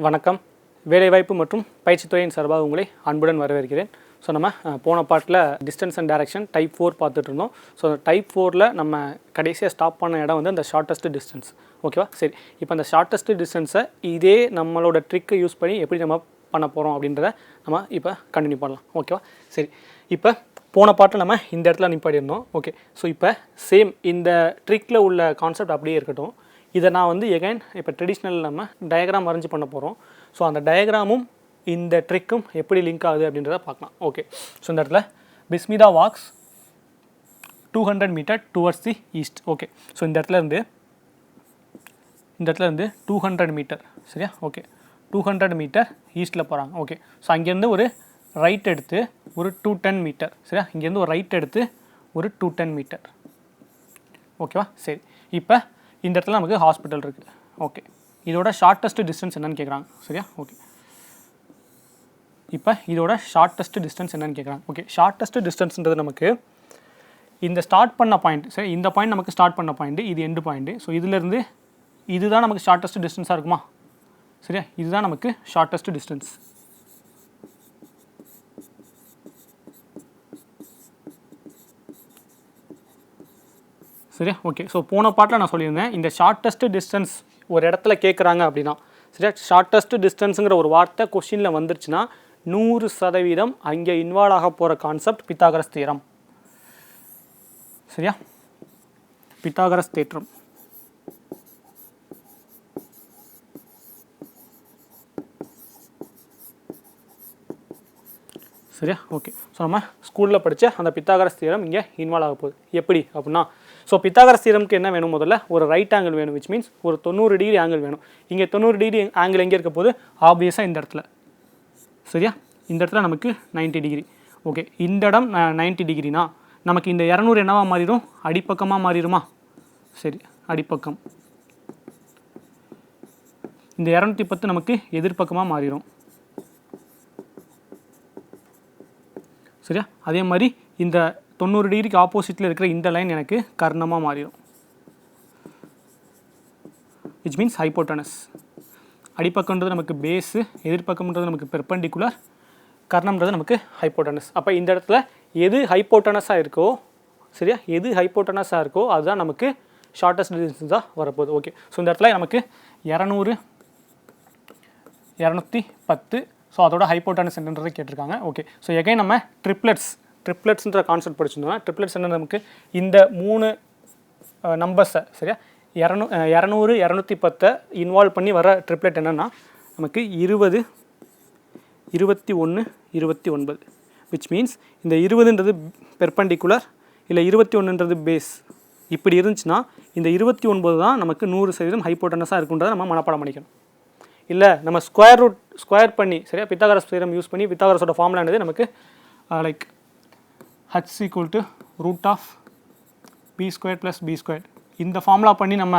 வணக்கம். வேலைவாய்ப்பு மற்றும் பயிற்சித்துறையின் சார்பாக உங்களை அன்புடன் வரவேற்கிறேன். ஸோ நம்ம போன பாட்டில் டிஸ்டன்ஸ் அண்ட் டைரக்ஷன் டைப் 4 பார்த்துட்டு இருந்தோம். ஸோ டைப் 4ல் நம்ம கடைசியாக ஸ்டாப் பண்ண இடம் வந்து அந்த ஷார்ட்டஸ்ட் டிஸ்டன்ஸ். ஓகேவா? சரி, இப்போ அந்த ஷார்ட்டஸ்ட் டிஸ்டன்ஸை இதே நம்மளோட ட்ரிக்கை யூஸ் பண்ணி எப்படி நம்ம பண்ண போகிறோம் அப்படின்றத நம்ம இப்போ கண்டினியூ பண்ணலாம். ஓகேவா? சரி, இப்போ போன பாட்டில் நம்ம இந்த இடத்துல நிப்பாடிருந்தோம். ஓகே, ஸோ இப்போ சேம் இந்த ட்ரிக்கில் உள்ள கான்செப்ட் அப்படியே இருக்கட்டும். இதை நான் வந்து எகைன் இப்போ ட்ரெடிஷ்னல் நம்ம டயக்ராம் வரைஞ்சி பண்ண போகிறோம். ஸோ அந்த டயக்ராமும் இந்த ட்ரிக்கும் எப்படி லிங்க் ஆகுது அப்படின்றத பார்க்கலாம். ஓகே, ஸோ இந்த இடத்துல Bismita walks 200 meter towards the east. Okay, so இந்த இடத்துல இருந்து 200 மீட்டர். சரியா? ஓகே, 200 மீட்டர் ஈஸ்ட்டில் போகிறாங்க. ஓகே, ஸோ அங்கேருந்து ஒரு ரைட் எடுத்து ஒரு 210 மீட்டர். சரியா? இங்கேருந்து ஒரு ரைட் எடுத்து ஒரு 210 மீட்டர். ஓகேவா? சரி, இப்போ இந்த இடத்துல நமக்கு ஹாஸ்பிட்டல் இருக்குது. ஓகே, இதோட ஷார்ட்டஸ்ட் டிஸ்டன்ஸ் என்னன்னு கேட்குறாங்க. சரியா? ஓகே, இப்போ இதோட ஷார்ட்டஸ்ட் டிஸ்டன்ஸ் என்னன்னு கேட்குறாங்க. ஓகே, ஷார்ட்டஸ்ட் டிஸ்டன்ஸ்ன்றது நமக்கு இந்த ஸ்டார்ட் பண்ண பாயிண்ட். சரி, இந்த பாயிண்ட் நமக்கு ஸ்டார்ட் பண்ண பாயிண்ட், இது எண்டு பாயிண்ட். ஸோ இதிலேருந்து இதுதான் நமக்கு ஷார்ட்டஸ்ட் டிஸ்டன்ஸாக இருக்குமா? சரியா? இதுதான் நமக்கு ஷார்ட்டஸ்ட் டிஸ்டன்ஸ். சரியா? ஓகே, ஸோ போன பாட்டில் நான் சொல்லியிருந்தேன், இந்த ஷார்ட்டஸ்ட் டிஸ்டன்ஸ் ஒரு இடத்துல கேட்குறாங்க அப்படின்னா, சரியா, ஷார்ட்டஸ்ட் டிஸ்டன்ஸுங்கிற ஒரு வார்த்தை கொஸ்டினில் வந்துருச்சுன்னா 100% அங்கே இன்வால்வ் ஆக போகிற கான்செப்ட் பித்தாகரஸ் தியரம். சரியா? பித்தாகரஸ் தேற்றம். சரியா? ஓகே, ஸோ நம்ம ஸ்கூலில் படித்த அந்த பித்தாகரஸ் தியரம் இங்கே இன்வால்வ் ஆக போகுது. எப்படி அப்படின்னா, ஸோ பித்தாகரஸ் தியரம்க்கு என்ன வேணும்? முதல்ல ஒரு ரைட் ஆங்கிள் வேணும், விச் மீன்ஸ் ஒரு 90 டிகிரி ஆங்கிள் வேணும். இங்கே 90 டிகிரி ஆங்கிள் எங்கே இருக்க போது? ஆப்வியஸாக இந்த இடத்துல. சரியா? இந்த இடத்துல நமக்கு 90 டிகிரி. ஓகே, இந்த இடம் 90 டிகிரினா நமக்கு இந்த 200 என்னவா மாறிடும்? அடிப்பக்கமாக மாறிடுமா? சரி, அடிப்பக்கம். இந்த 210 நமக்கு எதிர்ப்பக்கமாக மாறிடும். சரியா? அதே மாதிரி இந்த 90 டிகிரிக்கு ஆப்போசிட்டில் இருக்கிற இந்த லைன் எனக்கு கர்ணமாக மாறிடும், விச் மீன்ஸ் ஹைப்போட்டனஸ். அடிப்பக்கம்ன்றது நமக்கு பேஸு, எதிர்ப்பக்கம்ன்றது நமக்கு பெர்பெண்டிகுலர், கர்ணம்ன்றது நமக்கு ஹைப்போட்டனஸ். அப்போ இந்த இடத்துல எது ஹைப்போட்டனஸாக இருக்கோ, சரியா, எது ஹைப்போட்டனஸாக இருக்கோ அதுதான் நமக்கு ஷார்ட்டஸ்ட் டிஸ்டன்ஸாக வரப்போகுது. ஓகே, ஸோ இந்த இடத்துல நமக்கு 200, 210. ஸோ அதோட ஹைப்போட்டனஸ் என்னன்றதை கேட்டிருக்காங்க. ஓகே, ஸோ எகைன் நம்ம ட்ரிப்ளெட்ஸ்ன்ற கான்செப்ட் படிச்சிருந்தோம்னா, ட்ரிப்ளெட்ஸ் என்ன நமக்கு இந்த 3 நம்பர்ஸை, சரியா, 200, 210 இன்வால்வ் பண்ணி வர ட்ரிப்ளெட் என்னென்னா நமக்கு 20, 21, 29. விச் மீன்ஸ் இந்த 20ன்றது பெர்பெண்டிகுலர், இல்லை 21ன்றது பேஸ். இப்படி இருந்துச்சுன்னா இந்த 29 தான் நமக்கு 100% ஹைப்போட்டனஸாக இருக்குன்றதை நம்ம மனப்பாடம் பண்ணிக்கணும். இல்லை நம்ம ஸ்கொயர் பண்ணி, சரியா, பித்தாகரஸ் தியரம் யூஸ் பண்ணி பித்தாகரஸோட ஃபார்முலா என்னது நமக்கு லைக் h = √b² + b². இந்த ஃபார்முலா பண்ணி நம்ம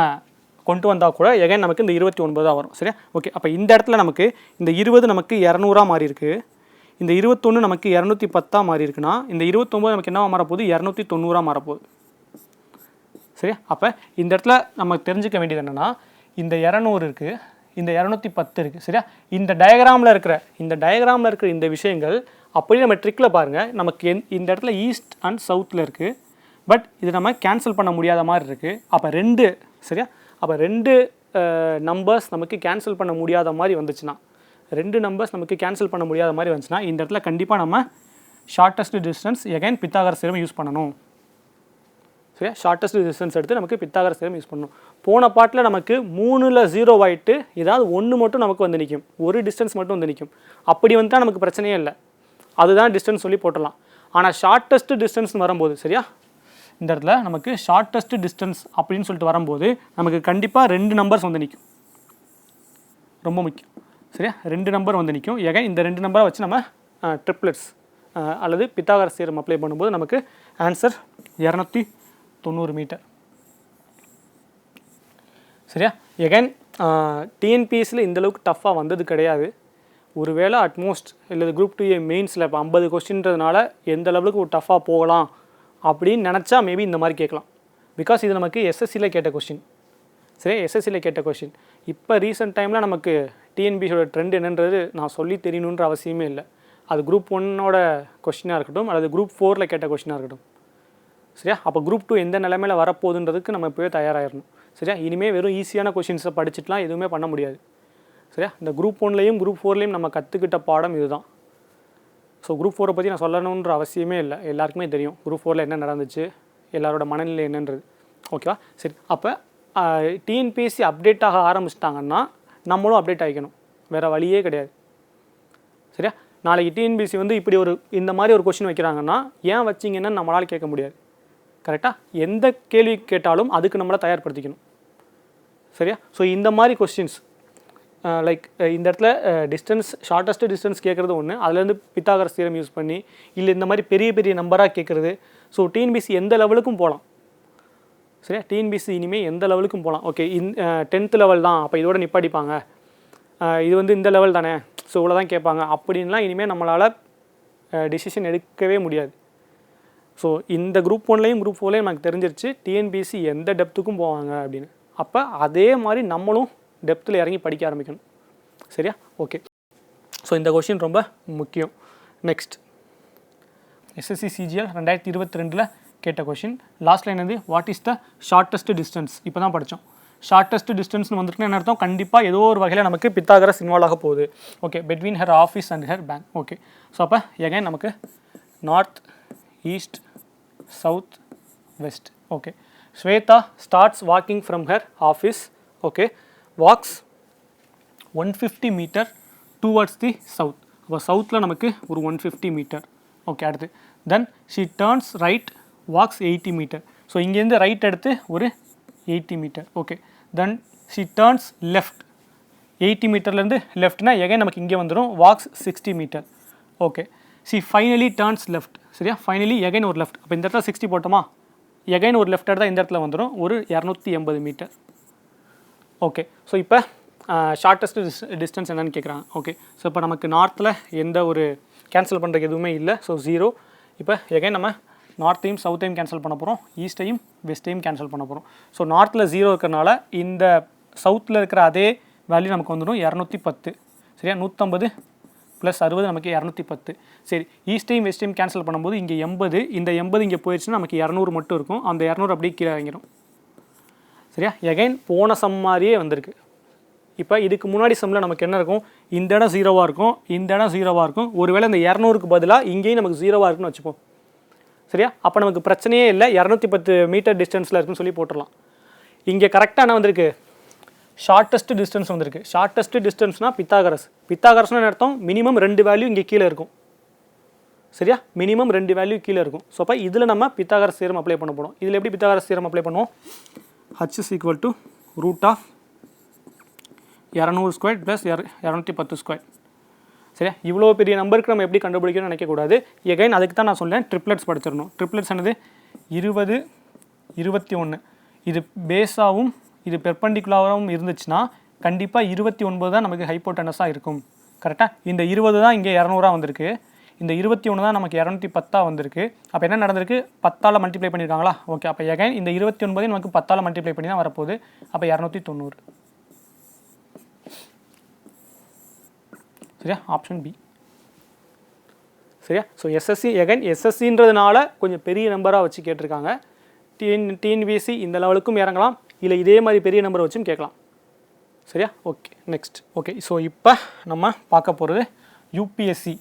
கொண்டு வந்தால் கூட எகைன் நமக்கு இந்த 29 தான் வரும். சரியா? ஓகே, அப்போ இந்த இடத்துல நமக்கு இந்த 20 நமக்கு 200 மாறி இருக்குது, இந்த 21 நமக்கு 210 மாறி இருக்குன்னா இந்த 29 நமக்கு என்னவா மாறப்போகுது? 290 மாறப்போகுது. சரியா? அப்போ இந்த இடத்துல நம்ம தெரிஞ்சுக்க வேண்டியது என்னென்னா, இந்த 200 இருக்குது, இந்த 210 இருக்குது. சரியா? இந்த டயக்ராமில் இருக்கிற இந்த விஷயங்கள் அப்படியே நம்ம ட்ரிக்கில் பாருங்கள், நமக்கு இந்த இடத்துல ஈஸ்ட் அண்ட் சவுத்தில் இருக்குது. பட் இது நம்ம கேன்சல் பண்ண முடியாத மாதிரி இருக்குது. அப்போ 2, சரியா, அப்போ 2 நம்பர்ஸ் நமக்கு கேன்சல் பண்ண முடியாத மாதிரி வந்துச்சுன்னா, 2 நம்பர்ஸ் நமக்கு கேன்சல் பண்ண முடியாத மாதிரி வந்துச்சுன்னா இந்த இடத்துல கண்டிப்பாக நம்ம shortest distance again Pythagoras theorem use பண்ணணும். சரியா? ஷார்ட்டஸ்ட் டிஸ்டன்ஸ் எடுத்து நமக்கு பித்தாகரஸ் தியரம் யூஸ் பண்ணணும். போன பாட்டில் நமக்கு 3ல் 0 ஆகிட்டு ஏதாவது 1 மட்டும் நமக்கு வந்து நிற்கும், ஒரு டிஸ்டன்ஸ் மட்டும் வந்து நிற்கும். அப்படி வந்துட்டால் நமக்கு பிரச்சனையே இல்லை, அதுதான் டிஸ்டன்ஸ் சொல்லி போட்டலாம். ஆனால் ஷார்ட்டஸ்ட் டிஸ்டன்ஸ் வரும்போது, சரியா, இந்த இடத்துல நமக்கு ஷார்ட்டஸ்ட் டிஸ்டன்ஸ் அப்படின்னு சொல்லிட்டு வரும்போது நமக்கு கண்டிப்பாக 2 நம்பர்ஸ் வந்து நிற்கும். ரொம்ப முக்கியம். சரியா? 2 நம்பர் வந்து நிற்கும். எகைன் இந்த 2 நம்பரை வச்சு நம்ம ட்ரிப்ளெட்ஸ் அல்லது பித்தாகரஸ் தியரம் அப்ளை பண்ணும்போது நமக்கு ஆன்சர் 290 மீட்டர். சரியா? எகைன் டிஎன்பிஎஸ்சியில் இந்தளவுக்கு டஃப்பாக வந்தது கிடையாது. ஒருவேளை அட்மோஸ்ட் இல்லை குரூப் 2A மெயின்ஸில் இப்போ 50 கொஸ்டின்றதுனால எந்த லெவலுக்கு ஒரு டஃப்பாக போகலாம் அப்படின்னு நினச்சா மேபி இந்த மாதிரி கேட்கலாம். பிகாஸ் இது நமக்கு எஸ்எஸ்சியில் கேட்ட கொஸ்டின். சரி, எஸ்எஸ்சியில் கேட்ட கொஸ்டின். இப்போ ரீசெண்ட் டைமில் நமக்கு டிஎன்பிசியோட ட்ரெண்ட் என்னன்றது நான் சொல்லி தெரியணுன்ற அவசியமே இல்லை. அது குரூப் 1ஓட கொஸ்டினாக இருக்கட்டும் அல்லது குரூப் 4ல் கேட்ட கொஸ்டினாக இருக்கட்டும். சரியா? அப்போ குரூப் 2 எந்த நிலைமையில் வரப்போகுதுன்றதுக்கு நம்ம இப்போவே தயாராகிடணும். சரியா? இனிமேல் வெறும் ஈஸியான கொஷின்ஸை படிச்சுட்டுலாம் எதுவுமே பண்ண முடியாது. சரியா? இந்த குரூப் 1லையும் குரூப் 4லையும் நம்ம கற்றுக்கிட்ட பாடம் இதுதான். ஸோ குரூப் 4 பற்றி நான் சொல்லணுன்ற அவசியமே இல்லை, எல்லாருக்குமே தெரியும் குரூப் 4ல் என்ன நடந்துச்சு, எல்லாரோட மனநிலை என்னன்றது. ஓகேவா? சரி, அப்போ டிஎன்பிஎஸ்சி அப்டேட் ஆக ஆரம்பிச்சிட்டாங்கன்னா நம்மளும் அப்டேட் ஆகிக்கணும், வேறு வழியே கிடையாது. சரியா? நாளைக்கு டிஎன்பிஎஸ்சி வந்து இப்படி இந்த மாதிரி ஒரு கொஷின் வைக்கிறாங்கன்னா ஏன் வச்சிங்கன்னு நம்மளால் கேட்க முடியாது. கரெக்டாக? எந்த கேள்வி கேட்டாலும் அதுக்கு நம்மளை தயார்படுத்திக்கணும். சரியா? ஸோ இந்த மாதிரி கொஸ்டின்ஸ் லைக் இந்த இடத்துல டிஸ்டன்ஸ், ஷார்ட்டஸ்ட் டிஸ்டன்ஸ் கேட்குறது ஒன்று, அதுலேருந்து பித்தாகரஸ் தியரம் யூஸ் பண்ணி இல்லை இந்த மாதிரி பெரிய பெரிய நம்பராக கேட்குறது. ஸோ டிஎன்பிஎஸ்சி எந்த லெவலுக்கும் போகலாம். சரியா? டிஎன்பிஎஸ்சி இனிமேல் எந்த லெவலுக்கும் போகலாம். ஓகே, 10th லெவல் தான், அப்போ இதோட நிப்பாடிப்பாங்க, இது வந்து இந்த லெவல் தானே, ஸோ இவ்வளோ தான் கேட்பாங்க அப்படின்லாம் இனிமேல் நம்மளால் டிசிஷன் எடுக்கவே முடியாது. ஸோ இந்த குரூப் 1லையும் குரூப் 4லையும் எனக்கு தெரிஞ்சிருச்சு டிஎன்பிஎஸ்சி எந்த டெப்த்துக்கும் போவாங்க அப்படின்னு. அப்போ அதே மாதிரி நம்மளும் டெப்த்தில் இறங்கி படிக்க ஆரம்பிக்கணும். சரியா? ஓகே, ஸோ இந்த கொஷின் ரொம்ப முக்கியம். நெக்ஸ்ட் எஸ்எஸ்சி சிஜிஎல் 2022 கேட்ட கொஷின். லாஸ்ட்டில் என்னது, what is the shortest distance? இப்போ தான் படித்தோம். ஷார்ட்டஸ்ட் டிஸ்டன்ஸ்னு வந்துட்டுனா என்ன அர்த்தம், கண்டிப்பாக ஏதோ ஒரு வகையில் நமக்கு பித்தாகரஸ் இன்வால்வ் ஆக போகுது. Okay, between her office and her bank. Okay, so அப்போ எகைன் நமக்கு north, east, south, west. Okay, Shweta starts walking from her office. Okay, walks 150 meter towards the south. அப்போ சவுத்தில் நமக்கு ஒரு 150 மீட்டர். ஓகே, அடுத்து then she turns right, walks 80 meter. So இங்கேருந்து right எடுத்து ஒரு 80 meter. Okay, then she turns left, 80 மீட்டர்லேருந்து லெஃப்ட்னா எகைன் நமக்கு இங்கே வந்துடும், walks 60 metre. Okay, she finally turns left. சரியா? ஃபைனலி எகைன் ஒரு லெஃப்ட். அப்போ இந்த இடத்துல 60 போட்டோமா, எகைன் ஒரு லெஃப்ட் எடுத்தால் இந்த இடத்துல வந்துடும் ஒரு 280 மீட்டர். ஓகே, ஸோ இப்போ ஷார்ட்டஸ்ட் டிஸ்டன்ஸ் என்னன்னு கேட்குறாங்க. ஓகே, ஸோ இப்போ நமக்கு நார்த்தில் எந்த ஒரு கேன்சல் பண்ணுறதுக்கு எதுவுமே இல்லை, ஸோ 0. இப்போ எகைன் நம்ம நார்த்தையும் சவுத்தையும் கேன்சல் பண்ண போகிறோம், ஈஸ்ட்டையும் வெஸ்ட்டையும் கேன்சல் பண்ண போகிறோம். ஸோ நார்த்தில் 0 இருக்கிறனால இந்த சவுத்தில் இருக்கிற அதே வேல்யூ நமக்கு வந்துடும் 210. சரியா? 150 + 60 நமக்கு 210. சரி, ஈஸ்ட்டையும் வெஸ்ட்டையும் கேன்சல் பண்ணும்போது இங்கே 80, இந்த 80 இங்கே போயிடுச்சுன்னா நமக்கு 200 மட்டும் இருக்கும், அந்த 200 அப்படியே கீழே இறங்கிடும். சரியா? எகைன் போன சம் மாதிரியே வந்திருக்கு. இப்போ இதுக்கு முன்னாடி சம்மில் நமக்கு என்ன இருக்கும், இந்த இடம் 0வாக இருக்கும், இந்த இடம் 0வாக இருக்கும். ஒருவேளை இந்த 200க்கு பதிலாக இங்கேயும் நமக்கு 0வாக இருக்குன்னு வச்சுப்போம். சரியா? அப்போ நமக்கு பிரச்சனையே இல்லை, 210 மீட்டர் டிஸ்டன்ஸில் இருக்குன்னு சொல்லி போட்டுடலாம். இங்கே கரெக்டாக என்ன வந்திருக்கு, ஷார்ட்டஸ்ட் டிஸ்டன்ஸ் வந்திருக்கு. ஷார்ட்டஸ்ட் டிஸ்டன்ஸ்னால் பித்தாகரஸ். பித்தாகரஸ்னு அர்த்தம் மினிமம் 2 வேல்யூ இங்கே கீழே இருக்கும். சரியா? மினிமம் 2 வேல்யூ கீழே இருக்கும். ஸோ அப்போ இதில் நம்ம பித்தாகரஸ் தியரம் அப்ளை பண்ண போகிறோம். இதில் எப்படி பித்தாகரஸ் தியரம் அப்ளை பண்ணுவோம், h = √200² + 210². சரியா? இவ்வளோ பெரிய நம்பருக்கு நம்ம எப்படி கண்டுபிடிக்கணும்னு நினைக்கக்கூடாது. எகைன் அதுக்கு தான் நான் சொன்னேன் ட்ரிப்ளெட்ஸ் படிச்சிடணும். ட்ரிப்ளெட்ஸ் என்னது, 20, 21. இது பேஸாகவும் இது பெர்பெண்டிகுலராகவும் இருந்துச்சுன்னா கண்டிப்பாக 29 தான் நமக்கு ஹைப்போட்டனஸாக இருக்கும். கரெக்டாக? இந்த 20 தான் இங்கே 200 வந்திருக்கு, இந்த 21 தான் நமக்கு 210 வந்திருக்கு. அப்போ என்ன நடந்திருக்கு, 10ஆல் மல்டிப்ளை பண்ணியிருக்காங்களா. ஓகே, அப்போ எகைன் இந்த 29 நமக்கு 10ஆல் மல்டிப்ளை பண்ணி தான் வரப்போகுது. அப்போ 290. சரியா? Option B. சரியா? ஸோ எஸ்எஸ்சி எகைன் எஸ்எஸ்சின்றதுனால கொஞ்சம் பெரிய நம்பராக வச்சு கேட்டிருக்காங்க. டிஎன்பிஎஸ்சி இந்த லெவலுக்கும் இறங்கலாம், இல்லை இதே மாதிரி பெரிய நம்பரை வச்சும் கேட்கலாம். சரியா? Okay, next. ஓகே, ஸோ இப்போ நம்ம பார்க்க போகிறது யூபிஎஸ்சி.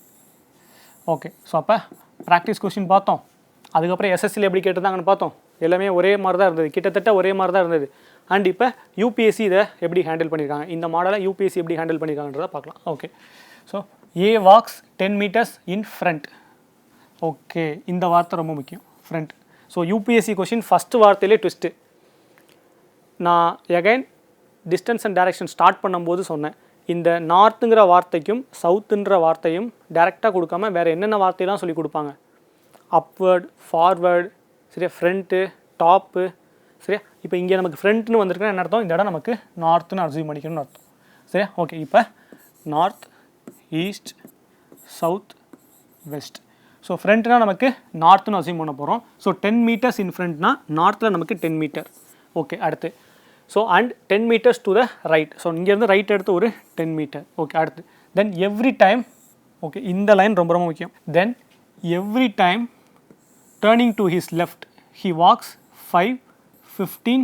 ஓகே, ஸோ அப்போ ப்ராக்டிஸ் கொஸ்டின் பார்த்தோம், அதுக்கப்புறம் எஸ்எஸ்சியில் எப்படி கேட்டிருந்தாங்கன்னு பார்த்தோம். எல்லாமே ஒரே மாதிரி தான் இருந்தது, கிட்டத்தட்ட ஒரே மாதிரி தான் இருந்தது. அண்ட் இப்போ யூபிஎஸ்சி இதை எப்படி ஹேண்டில் பண்ணியிருக்காங்க, இந்த மாடலை யூபிஎஸ்சி எப்படி ஹேண்டில் பண்ணியிருக்காங்கன்றதை பார்க்கலாம். Okay, so a walks 10 metres in front. Okay, இந்த வார்த்தை ரொம்ப முக்கியம், front. So UPSC question first வார்த்தையிலே ட்விஸ்ட்டு. நான் again distance and direction start பண்ணும்போது சொன்னேன், இந்த நார்த்துங்கிற வார்த்தைக்கும் சவுத்துன்ற வார்த்தையும் டைரெக்டாக கொடுக்காம வேறு என்னென்ன வார்த்தையெல்லாம் சொல்லி கொடுப்பாங்க, அப்வர்ட், ஃபார்வேர்டு, சரியா, ஃப்ரண்ட்டு, டாப்பு. சரியா? இப்போ இங்கே நமக்கு ஃப்ரண்ட்னு வந்திருக்குன்னா என்ன அர்த்தம், இந்த இடம் நமக்கு நார்த்துன்னு அர்ஜூம் பண்ணிக்கணும்னு அர்த்தம். சரியா? ஓகே, இப்போ north, east, south, west. So ஃப்ரண்ட்னா நமக்கு நார்த்துன்னு அசியூம் பண்ண போகிறோம். ஸோ 10 மீட்டர்ஸ் இன் ஃப்ரண்ட்னா நார்த்தில் நமக்கு 10 மீட்டர். ஓகே, அடுத்து so and 10 meters to the right. So இங்கேருந்து ரைட் எடுத்து ஒரு 10 மீட்டர். ஓகே, அடுத்து தென் எவ்ரி டைம், ஓகே இந்த லைன் ரொம்ப ரொம்ப முக்கியம். Then every time turning to his left he walks 5, 15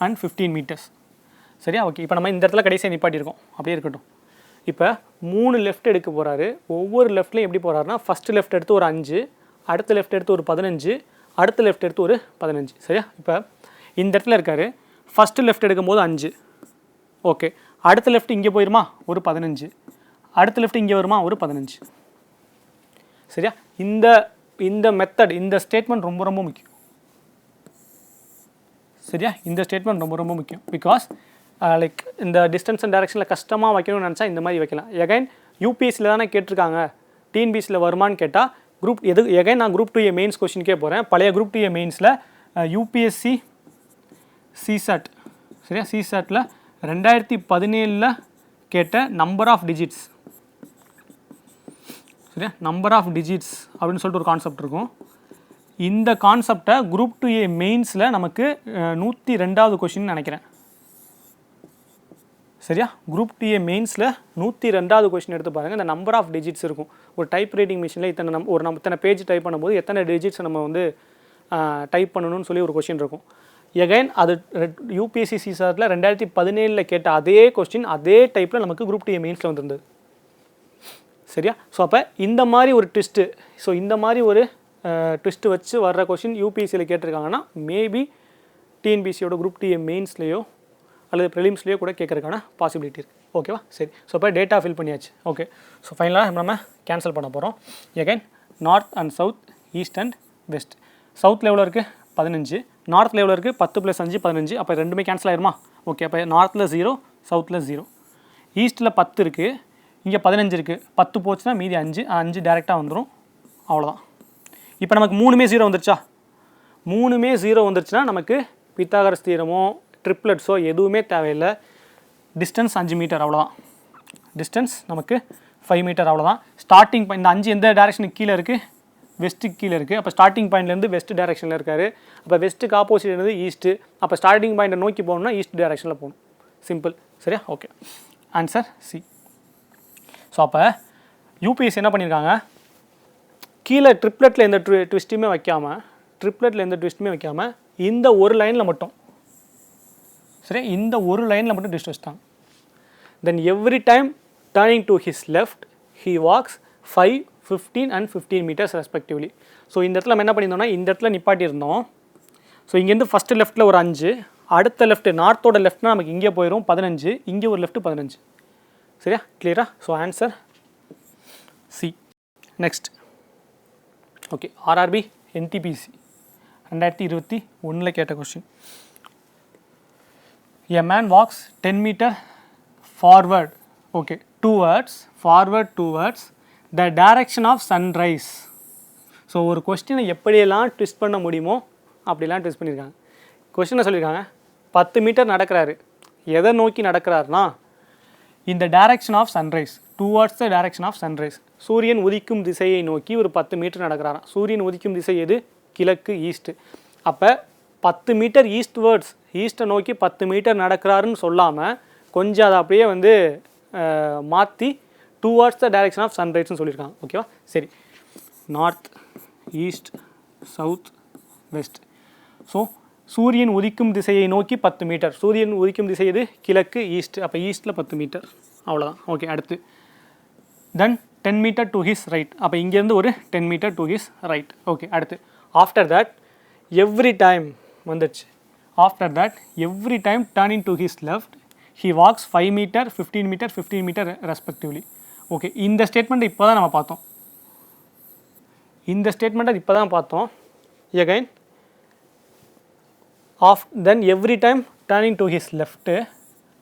and 15 meters. சரியா? ஓகே, இப்போ நம்ம இந்த இடத்துல கடைசியாக நிப்பாட்டியிருக்கோம், அப்படியே இருக்கட்டும். இப்போ 3 லெஃப்ட் எடுக்க போகிறாரு. ஒவ்வொரு லெஃப்ட்லையும் எப்படி போகிறாருன்னா, ஃபஸ்ட்டு லெஃப்ட் எடுத்து ஒரு 5, அடுத்த லெஃப்ட் எடுத்து ஒரு 15, அடுத்த லெஃப்ட் எடுத்து ஒரு 15. சரியா? இப்போ இந்த இடத்துல இருக்காரு, ஃபஸ்ட்டு லெஃப்ட் எடுக்கும்போது 5, ஓகே. அடுத்த லெஃப்ட் இங்கே போயிருமா, ஒரு 15. அடுத்த லெஃப்ட் இங்கே வருமா, ஒரு 15. சரியா? இந்த மெத்தட், இந்த ஸ்டேட்மெண்ட் ரொம்ப ரொம்ப முக்கியம். சரியா? இந்த ஸ்டேட்மெண்ட் ரொம்ப ரொம்ப முக்கியம். பிகாஸ் லைக் இந்த டிஸ்டன்ஸ் அண்ட் டைரக்ஷனில் கஷ்டமாக வைக்கணும்னு நினச்சா இந்த மாதிரி வைக்கலாம். எகைன் யூபிஎஸ்சியில் தானே கேட்டிருக்காங்க, டிஎன்பிஎஸ்சியில் வருமானு கேட்டால் குரூப் எகைன் நான் குரூப் 2A மெயின்ஸ் கொஸ்டின்கே போகிறேன். பழைய குரூப் 2A மெயின்ஸில் யூபிஎஸ்சி சிசாட், சரியா, சிசாட்டில் 2017 கேட்ட நம்பர் ஆஃப் டிஜிட்ஸ், சரியா, நம்பர் ஆஃப் டிஜிட்ஸ் அப்படின்னு சொல்லிட்டு ஒரு கான்செப்ட் இருக்கும். இந்த கான்செப்டை குரூப் 2A மெயின்ஸில் நமக்கு 102வது கொஸ்டின் நினைக்கிறேன். சரியா? குரூப் 2A மெயின்ஸில் 102வது கொஸ்டின் எடுத்து பாருங்கள். இந்த நம்பர் ஆஃப் டிஜிட்ஸ் இருக்கும். ஒரு டைப் ரைட்டிங் மிஷினில் இத்தனை பேஜ் டைப் பண்ணும்போது எத்தனை டிஜிட்ஸ் நம்ம வந்து டைப் பண்ணணும்னு சொல்லி ஒரு கொஸ்டின் இருக்கும். எகைன் அது யூபிஎஸ்சி சிசாட்டில் 2017 கேட்ட அதே கொஸ்டின் அதே டைப்பில் நமக்கு குரூப் 2A மெயின்ஸில் வந்துருந்தது. சரியா? ஸோ அப்போ இந்த மாதிரி ஒரு ட்விஸ்ட்டு, ஸோ இந்த மாதிரி ஒரு ட்விஸ்ட்டு வச்சு வர்ற கொஸ்டின் யூபிஎஸ்சியில் கேட்டிருக்காங்கன்னா மேபி டிஎன்பிஎஸ்சியோட குரூப் 2A மெயின்ஸ்லேயோ அல்லது ப்ரிலிம்ஸ்லேயோ கூட கேட்கறதுக்கான பாசிபிலிட்டி இருக்குது. ஓகேவா? சரி. ஸோ இப்போ டேட்டா ஃபில் பண்ணியாச்சு. ஓகே, ஸோ ஃபைனலாக நம்ம கேன்சல் பண்ண போகிறோம். Again north and south, east and west. சவுத்தில் எவ்வளோ இருக்குது, 15. நார்த்தில் எவ்வளோ இருக்குது, 10 + 5 15. அப்போ ரெண்டுமே கேன்சல் ஆயிருமா? ஓகே, அப்போ நார்த்தில் 0, சவுத்தில் 0. ஈஸ்ட்டில் 10 இருக்குது, இங்கே 15 இருக்குது. 10 போச்சுன்னா மீதி 5 டேரெக்டாக வந்துடும். அவ்வளோதான். இப்போ நமக்கு 3மே 0 வந்துருச்சா? 3மே 0 வந்துருச்சுன்னா நமக்கு பித்தாகரஸ் தியரமோ ட்ரிப்ளட்ஸோ எதுவுமே தேவையில்லை. டிஸ்டன்ஸ் 5 மீட்டர், அவ்வளோதான். டிஸ்டன்ஸ் நமக்கு 5 மீட்டர், அவ்வளோதான். ஸ்டார்டிங் பாயிண்ட் இந்த 5 எந்த டேரெக்ஷனுக்கு கீழே இருக்குது, வெஸ்ட்டுக்கு கீழே இருக்குது. அப்போ ஸ்டார்டிங் பாயிண்ட்லேருந்து வெஸ்ட் டேரெக்ஷனில் இருக்கார். அப்போ வெஸ்ட்டுக்கு ஆப்போசிட் இருந்தது ஈஸ்ட்டு. அப்போ ஸ்டார்டிங் பாயிண்ட்டை நோக்கி போகணும்னா ஈஸ்ட் டேரெக்ஷனில் போகணும். சிம்பிள். சரியா? Okay, answer C. ஸோ அப்போ யூபிஎஸ்சி என்ன பண்ணியிருக்காங்க, கீழே ட்ரிப்ளெட்டில் எந்த ட்விஸ்ட்டுமே வைக்காமல் இந்த ஒரு லைனில் மட்டும், சரி, இந்த ஒரு லைனில் மட்டும் ட்விஸ்ட் வச்சுட்டாங்க. Then every time turning to his left he walks 5, 15 and 15 meters respectively. So இந்த இடத்துல நம்ம என்ன பண்ணியிருந்தோம்னா, இந்த இடத்துல நிப்பாட்டியிருந்தோம். ஸோ இங்கேருந்து ஃபஸ்ட்டு லெஃப்ட்டில் ஒரு 5, அடுத்த லெஃப்ட்டு நார்த்தோட லெஃப்ட்னா நமக்கு இங்கே போயிடும் 15, இங்கே ஒரு லெஃப்ட்டு 15. சரியா? கிளியரா? So answer C. Next, okay, RRB NTPC 2021 கேட்ட question. A man walks 10 meter forward, okay, forward towards the direction of sunrise. So ஒரு கொஸ்டினை எப்படியெல்லாம் ட்விஸ்ட் பண்ண முடியுமோ அப்படிலாம் ட்விஸ்ட் பண்ணியிருக்காங்க. கொஸ்டினை சொல்லியிருக்காங்க, 10 மீட்டர் நடக்கிறாரு. எதை நோக்கி நடக்கிறாருனா, இந்த direction of sunrise, towards the direction of sunrise. சூரியன் உதிக்கும் திசையை நோக்கி ஒரு 10 மீட்டர் நடக்கிறாராம். சூரியன் உதிக்கும் திசை எது, கிழக்கு, ஈஸ்ட்டு. அப்போ 10 மீட்டர் ஈஸ்ட்டை நோக்கி 10 மீட்டர் நடக்கிறாருன்னு சொல்லாமல் கொஞ்சம் அதை அப்படியே வந்து மாற்றி டுவர்ட்ஸ் த டைரக்ஷன் ஆஃப் சன்ரைஸ்னு சொல்லியிருக்காங்க. ஓகேவா? சரி, north, east, south, west. So சூரியன் உதிக்கும் திசையை நோக்கி 10 மீட்டர். சூரியன் உதிக்கும் திசை எது, கிழக்கு, ஈஸ்ட். அப்போ ஈஸ்ட்டில் 10 மீட்டர், அவ்வளோதான். ஓகே, அடுத்து then 10 metre to his right. அப்போ இங்கேருந்து ஒரு 10 metre to his right. Okay, அடுத்து ஆஃப்டர் தட் எவ்ரி டைம் வந்துடுச்சு. After that every time turning to his left he walks 5 metre, 15 metre, 15 metre respectively. Okay, இந்த statement இப்போ தான் நம்ம பார்த்தோம். Again then every time turning to his left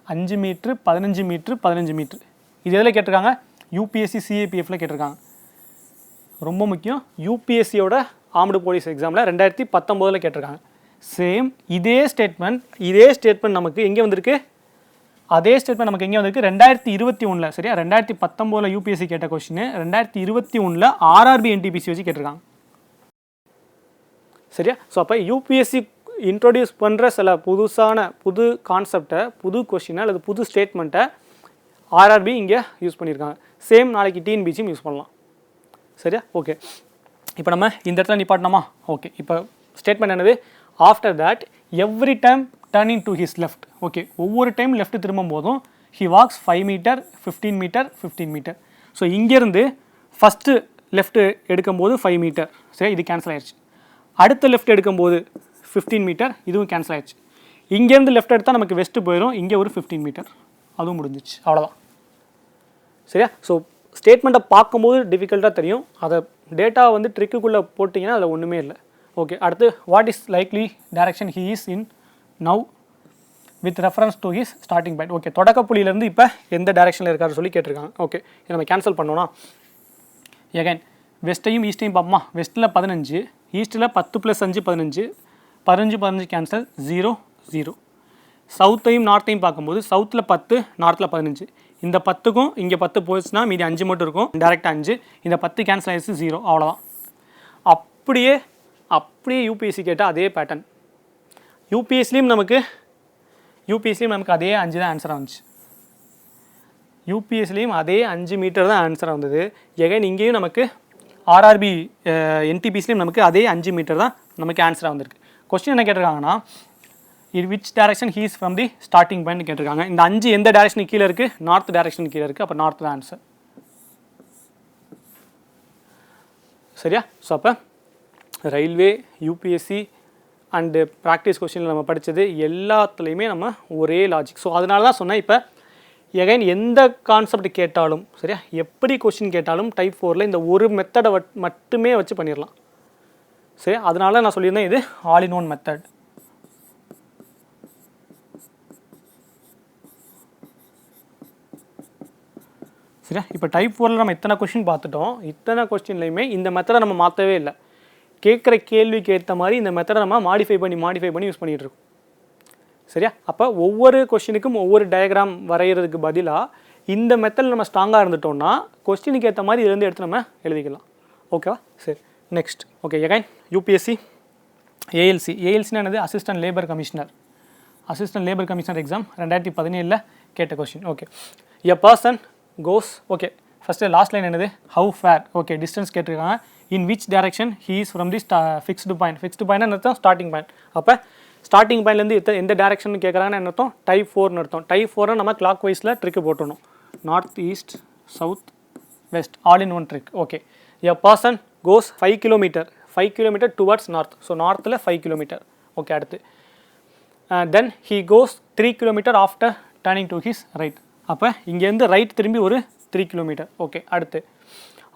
5 metre, 15 metre, 15 metre. இது எதில் கேட்டிருக்காங்க, UPSC சிஏபிஎஃப்ல கேட்டிருக்காங்க. ரொம்ப முக்கியம், யூபிஎஸ்சியோட ஆர்ம்டு போலீஸ் எக்ஸாமில் 2019 கேட்டிருக்காங்க. சேம் இதே ஸ்டேட்மெண்ட் நமக்கு எங்கே வந்திருக்கு, அதே ஸ்டேட்மெண்ட் நமக்கு எங்கே வந்திருக்கு, 2021. சரியா? 2019 யூபிஎஸ்சி கேட்ட கொஸ்டின் 2021 ஆர்ஆர்பி என்டிபிசி வச்சு கேட்டிருக்காங்க. சரியா? ஸோ அப்போ யூபிஎஸ்சி இன்ட்ரோடியூஸ் பண்ணுற சில புது கான்செப்டை, புது கொஷினை அல்லது புது ஸ்டேட்மெண்ட்டை ஆர்ஆர்பி இங்கே யூஸ் பண்ணியிருக்காங்க. சேம் நாளைக்கு டிஎன்பிசியும் யூஸ் பண்ணலாம். சரியா? ஓகே, இப்போ நம்ம இந்த இடத்துல நிப்பாட்டணுமா? ஓகே, இப்போ ஸ்டேட்மெண்ட் என்னது? After that every time turning to his left. Okay, ஒவ்வொரு டைம் லெஃப்ட் திரும்பும் போதும் he walks 5 metre 15 metre 15 metre. So இங்கேருந்து ஃபஸ்ட்டு லெஃப்ட் எடுக்கும்போது 5 மீட்டர், சரி, இது கேன்சல் ஆயிடுச்சு. அடுத்த லெஃப்ட் எடுக்கும்போது 15 மீட்டர், இதுவும் கேன்சல் ஆயிடுச்சு. இங்கேருந்து லெஃப்ட் எடுத்தால் நமக்கு வெஸ்ட்டு போயிடும், இங்கே ஒரு 15 மீட்டர், அதுவும் முடிஞ்சிச்சு. அவ்வளோதான். சரியா? ஸோ ஸ்டேட்மெண்ட்டை பார்க்கும்போது டிஃபிகல்ட்டாக தெரியும், அதை டேட்டாவை வந்து ட்ரிக்குள்ளே போட்டிங்கன்னா அதில் ஒன்றுமே இல்லை. ஓகே, அடுத்து what is likely direction he is in now with reference to his starting point. Okay, தொடக்க புள்ளியிலேருந்து இப்போ எந்த டைரக்ஷனில் இருக்காரு சொல்லி கேட்டிருக்காங்க. ஓகே, இதை நம்ம கேன்சல் பண்ணோன்னா எகைன் வெஸ்ட்டையும் ஈஸ்ட்டையும் பார்ப்போமா? வெஸ்ட்டில் 15, ஈஸ்ட்டில் 10 + 5 15, 15 கேன்சல், 0 0. சவுத்தையும் நார்த்தையும் பார்க்கும்போது சவுத்தில் 10, நார்த்தில் 15. இந்த 10க்கும் இங்கே 10 போயிடுச்சுன்னா மீதி 5 மட்டும் இருக்கும், டேரெக்டாக 5. இந்த 10 கேன்சல் ஆகிடுச்சு, 0, அவ்வளோதான். அப்படியே யூபிஎஸ்சி கேட்டால் அதே பேட்டர்ன். யூபிஎஸ்சிலையும் நமக்கு அதே 5 தான் ஆன்சராக வந்துச்சு. யூபிஎஸ்சிலையும் அதே 5 மீட்டர் தான் ஆன்சராக வந்தது. எகைன் இங்கேயும் நமக்கு ஆர்ஆர்பி என்டிபிசிலையும் நமக்கு அதே 5 மீட்டர் தான் நமக்கு ஆன்சராக வந்திருக்கு. கொஸ்டின் என்ன கேட்டிருக்காங்கன்னா, which direction he's from the starting point கேட்டிருக்காங்க. இந்த 5 எந்த டைரக்ஷனுக்கு கீழே இருக்குது? நார்த் டைரக்ஷனுக்கு கீழே இருக்குது. அப்போ நார்த் தான் ஆன்சர். சரியா? ஸோ அப்போ ரயில்வே, யூபிஎஸ்சி அண்டு ப்ராக்டிஸ் கொஸ்டினில் நம்ம படித்தது எல்லாத்துலேயுமே நம்ம ஒரே லாஜிக். ஸோ அதனால தான் சொன்னேன், இப்போ எகைன் எந்த கான்செப்ட் கேட்டாலும் சரியா, எப்படி கொஸ்டின் கேட்டாலும் டைப் 4ல் இந்த ஒரு மெத்தடை மட்டுமே வச்சு பண்ணிடலாம். சரி, அதனால நான் சொல்லியிருந்தேன் இது ஆல் இன் ஒன் மெத்தட். சரியா? இப்போ டைப் 4ல் நம்ம இத்தனை கொஸ்டின் பார்த்துட்டோம். இத்தனை கொஸ்டின்லையுமே இந்த மெத்தடை நம்ம மாற்றவே இல்லை. கேட்குற கேள்விக்கு ஏற்ற மாதிரி இந்த மெத்தடை நம்ம மாடிஃபை பண்ணி யூஸ் பண்ணிகிட்டு இருக்கோம். சரியா? அப்போ ஒவ்வொரு கொஸ்டினுக்கும் ஒவ்வொரு டயக்ராம் வரைகிறதுக்கு பதிலாக இந்த மெத்தடில் நம்ம ஸ்ட்ராங்காக இருந்துட்டோம்னா கொஸ்டினுக்கு ஏற்ற மாதிரி இதுலேருந்து எடுத்து நம்ம எழுதிக்கலாம். ஓகேவா? சரி, நெக்ஸ்ட். ஓகே, எகைன் யூபிஎஸ்சி ஏஎல்சினா என்னது? அசிஸ்டன்ட் லேபர் கமிஷனர் எக்ஸாம் 2017 கேட்ட question. Okay, a person goes. Okay, first last line என்னது? How far. ஓகே, டிஸ்டன்ஸ் கேட்டிருக்காங்க. In which direction he is from the fixed point அர்த்தம் ஸ்டார்டிங் பாயிண்ட். அப்போ starting பாயிண்ட்லேருந்து எந்த direction கேட்குறாங்கன்னு அர்த்தம்? டைப் 4னு அர்த்தம். Type 4 நம்ம கிளாக் வைஸில் ட்ரிக்கு போட்டணும். North, east, south, west, all in one trick. Okay, a person goes 5 kilometer towards north. So நார்த்தில் 5 கிலோமீட்டர். ஓகே, அடுத்து then he goes 3 kilometer after turning to his right. அப்போ இங்கேருந்து right திரும்பி ஒரு 3 kilometre. Okay, அடுத்து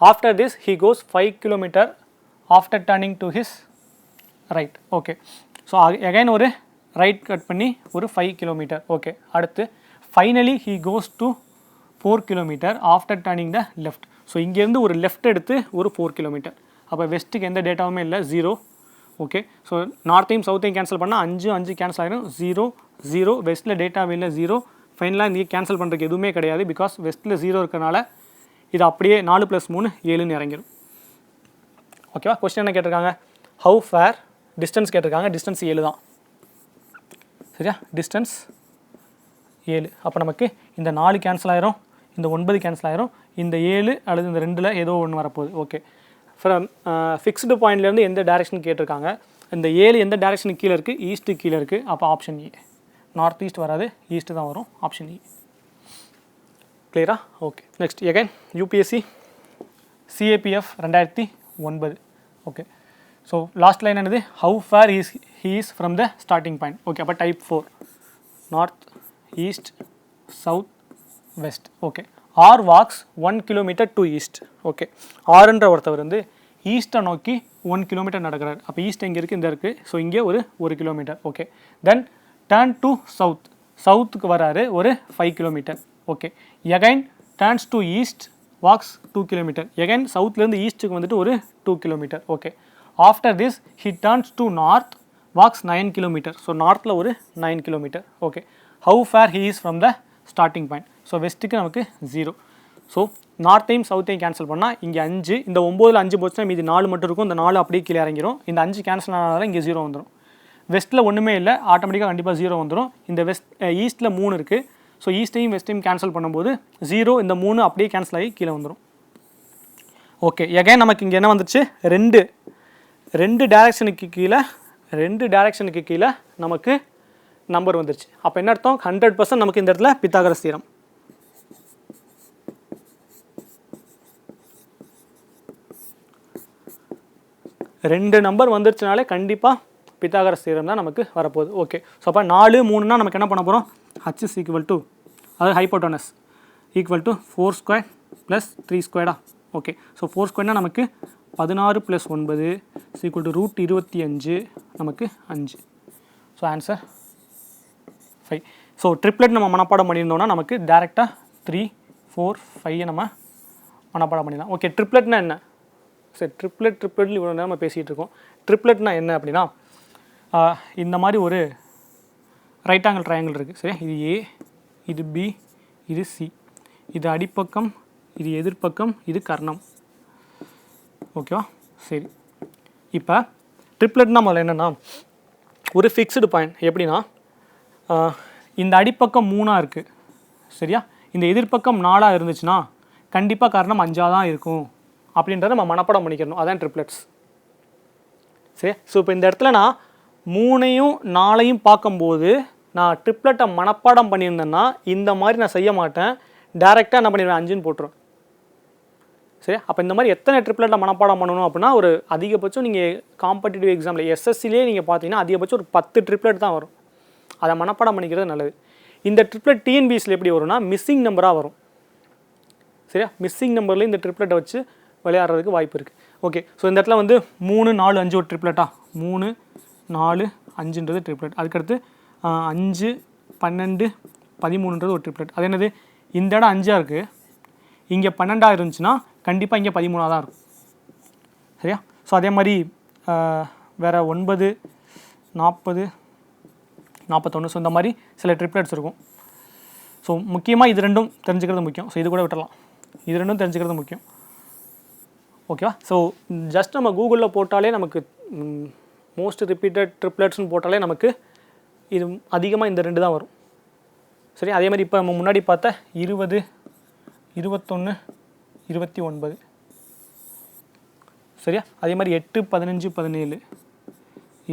after this he goes 5 kilometer after turning to his right. Okay, so again ஒரு right cut பண்ணி ஒரு 5 கிலோமீட்டர். ஓகே, அடுத்து finally he goes to 4 kilometre after turning the left. So இங்கேருந்து ஒரு லெஃப்ட் எடுத்து ஒரு 4 கிலோமீட்டர். அப்போ வெஸ்ட்டுக்கு எந்த டேட்டாவுமே இல்லை, 0. ஓகே, ஸோ நார்த்தையும் சவுத்தையும் கேன்சல் பண்ணால் 5 கேன்சல் ஆகிடும், 0 0. வெஸ்ட்டில் டேட்டாவே இல்லை, 0. ஃபைனலாக இங்கே கேன்சல் பண்ணுறதுக்கு எதுவுமே கிடையாது, பிகாஸ் வெஸ்ட்டில் 0 இருக்கிறனால இது அப்படியே 4 + 3 7ன்னு இறங்கிடும். ஓகேவா? கொஸ்டின் என்ன கேட்டிருக்காங்க? How far. டிஸ்டன்ஸ் கேட்டிருக்காங்க. டிஸ்டன்ஸ் 7 தான். சரியா? டிஸ்டன்ஸ் 7. அப்போ நமக்கு இந்த 4 கேன்சல் ஆயிரும், இந்த 9 கேன்சல் ஆயிரும், இந்த 7 அல்லது இந்த 2ல் ஏதோ ஒன்று வரப்போகுது. ஓகே, ஃப்ரம் ஃபிக்ஸ்டு பாயிண்ட்லேருந்து எந்த டேரக்ஷன் கேட்டிருக்காங்க? இந்த 7 எந்த டேரக்ஷனுக்கு கீழே இருக்குது? ஈஸ்ட்டுக்கு கீழே இருக்குது. அப்போ ஆப்ஷன் இ. நார்த் ஈஸ்ட் வராது, ஈஸ்ட்டு தான் வரும். Option E. கிளியரா? Okay, next again UPSC CAPF 2009. Okay, so last line என்னது? How far he is from the starting point. Okay, அப்போ type 4 north, east, south, west. Okay, R walks 1 kilometer to east. Okay, ஆறுன்ற ஒருத்தவர் வந்து ஈஸ்ட்டை நோக்கி 1 kilometre நடக்கிறார். அப்போ east எங்கே இருக்குது? இந்த இருக்குது. ஸோ இங்கே ஒரு 1 kilometer. Okay, then turn to south. சவுத்துக்கு வராரு ஒரு 5 kilometer. Okay, again turns to east, walks 2 kilometer. Again சவுத்லேருந்து ஈஸ்ட்டுக்கு வந்துட்டு ஒரு 2 kilometer. Okay, after this he turns to north, walks 9 kilometer. So நார்த்தில் ஒரு 9 kilometer. Okay, how far he is from the starting point. So வெஸ்ட்டுக்கு நமக்கு 0. So நார்த்தையும் சவுத்தையும் கேன்சல் பண்ணால் இங்கே 5, இந்த 9ல் 5 போச்சுன்னா மீதி 4 மட்டும் இருக்கும். இந்த 4 அப்படியே கீழே இறங்கிடும். இந்த 5 கேன்சல் ஆனாலும் இங்கே 0 வந்துடும். வெஸ்ட்டில் ஒன்றுமே இல்லை, ஆட்டோமேட்டிக்காக கண்டிப்பாக 0 வந்துடும். இந்த ஈஸ்ட்டில் 3 இருக்குது. ஸோ ஈஸ்ட்டையும் வெஸ்ட்டையும் கேன்சல் பண்ணும்போது 0, இந்த 3 அப்படியே கேன்சல் ஆகி கீழே வந்துடும். ஓகே, எகைன் நமக்கு இங்கே என்ன வந்துச்சு, ரெண்டு டைரக்ஷனுக்கு கீழே நமக்கு நம்பர் வந்துருச்சு. அப்போ என்ன அர்த்தம், 100% நமக்கு இந்த இடத்துல பித்தாகரஸ் தியரம். ரெண்டு நம்பர் வந்துருச்சுனாலே கண்டிப்பாக பித்தாகரஸ் தியரம் தான் நமக்கு வரப்போகுது. ஓகே, ஸோ அப்போ 4, 3னா நமக்கு என்ன பண்ண போகிறோம், h is equal to, அதாவது hypotenuse equal to 4 square plus 3 ஸ்கொயர்டா. ஓகே, ஸோ 4 ஸ்கொயர்னா நமக்கு 16 + 9 ஈக்குவல் டு √25 நமக்கு 5. So answer 5. ஸோ ட்ரிப்ளெட் நம்ம மனப்பாடம் பண்ணியிருந்தோம்னா நமக்கு டேரெக்டாக 3, 4, 5 நம்ம மனப்பாடம் பண்ணிடலாம். ஓகே, ட்ரிப்ளெட்னா என்ன, சரி ட்ரிப்ளெட் இவ்வளோ நேரம் நம்ம பேசிகிட்டு இருக்கோம். ட்ரிப்ளெட்னா என்ன அப்படின்னா, இந்த மாதிரி ஒரு ரைட் ஆங்கிள் ட்ரையாங்கிள் இருக்குது. சரி, இது ஏ, இது பி, இது சி, இது அடிப்பக்கம், இது எதிர்ப்பக்கம், இது கர்ணம். ஓகேவா, சரி. இப்போ ட்ரிப்ளெட்னா முதல்ல என்னென்னா ஒரு ஃபிக்ஸ்டு பாயிண்ட். எப்படின்னா இந்த அடிப்பக்கம் 3 இருக்குது சரியா, இந்த எதிர்ப்பக்கம் 4 இருந்துச்சுன்னா கண்டிப்பாக கர்ணம் 5 தான் இருக்கும் அப்படின்றத நம்ம மனப்பாடம் பண்ணிக்கணும். அதான் ட்ரிப்ளெட்ஸ். சரி, ஸோ இப்போ இந்த இடத்துல நான் 3ஐயும் 4ஐயும் பார்க்கும்போது நான் ட்ரிப்ளெட்டை மனப்பாடம் பண்ணியிருந்தேன்னா இந்த மாதிரி நான் செய்ய மாட்டேன், டேரெக்டாக என்ன பண்ணிடுவேன், 5ன்னு போட்டுருவேன். சரி, அப்போ இந்த மாதிரி எத்தனை ட்ரிப்ளெட்டை மனப்பாடம் பண்ணணும் அப்படின்னா ஒரு அதிகபட்சம் நீங்கள் காம்படிட்டிவ் எக்ஸாமில் எஸ்எஸ்சிலே நீங்கள் பார்த்தீங்கன்னா அதிகபட்சம் ஒரு 10 ட்ரிப்ளெட் தான் வரும். அதை மனப்பாடம் பண்ணிக்கிறது நல்லது. இந்த ட்ரிப்ளெட் டிஎன்பிஎஸ்சியில் எப்படி வரும்னா மிஸ்ஸிங் நம்பராக வரும். சரியா, மிஸ்ஸிங் நம்பரில் இந்த ட்ரிப்ளெட்டை வச்சு விளையாடுறதுக்கு வாய்ப்பு இருக்குது. ஓகே, ஸோ இந்த இடத்துல வந்து 3, 4, 5 ஒரு ட்ரிப்ளெட்டா, 3, 4, 5ன்றது ட்ரிப்ளெட். அதுக்கடுத்து 5, 12, 13ன்றது ஒரு ட்ரிப்ளெட். அது என்னது, இந்த இடம் 5ஆக இருக்குது, இங்கே 12 இருந்துச்சுன்னா கண்டிப்பாக இங்கே 13 தான் இருக்கும். சரியா, ஸோ அதே மாதிரி வேறு 9, 40, 41, ஸோ இந்த மாதிரி சில ட்ரிப்ளெட்ஸ் இருக்கும். ஸோ முக்கியமாக இது ரெண்டும் தெரிஞ்சுக்கிறது முக்கியம். ஸோ இது கூட விட்டுடலாம், இது ரெண்டும் தெரிஞ்சுக்கிறது முக்கியம். ஓகேவா, ஸோ ஜஸ்ட் நம்ம கூகுளில் போட்டாலே நமக்கு மோஸ்ட் ரிப்பீட்டட் ட்ரிப்ளெட்ஸ்னு போட்டாலே நமக்கு இது அதிகமாக இந்த 2 தான் வரும். சரி, அதே மாதிரி இப்போ நம்ம முன்னாடி பார்த்த 20, 21, 29 சரியா, அதே மாதிரி 8, 15, 17,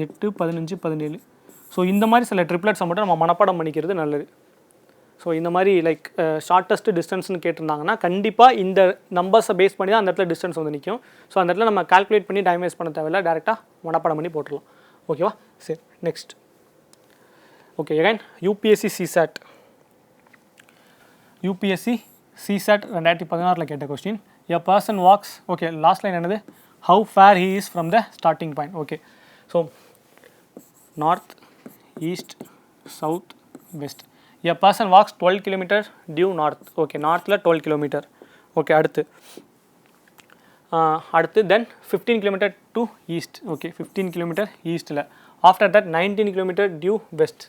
8, 15, 17. ஸோ இந்த மாதிரி சில ட்ரிப்ளெட்ஸை மட்டும் நம்ம மனப்பாடம் பண்ணிக்கிறது நல்லது. ஸோ இந்த மாதிரி லைக் ஷார்ட்டஸ்ட் டிஸ்டன்ஸ்னு கேட்டிருந்தாங்கன்னா கண்டிப்பாக இந்த நம்பர்ஸை பேஸ் பண்ணி தான் அந்த இடத்துல டிஸ்டன்ஸ் வந்து நிற்கும். ஸோ அந்த இடத்துல நம்ம கால்குலேட் பண்ணி டைம் வேஸ்ட் பண்ண தேவையில்லை, டேரெக்டாக மனப்பாடம் பண்ணி போட்டுடலாம். ஓகேவா, சரி next. Okay, again UPSC CSAT 2016 கேட்ட question. A person walks, okay last line என்னது, how far he is from the starting point. Okay, so north, east, south, west. A person walks 12 kilometer due north. Okay, நார்த்தில் 12 kilometer. Okay, அடுத்து then 15 kilometer to east. Okay, 15 kilometer ஈஸ்ட்டில். After that 19 kilometer due west,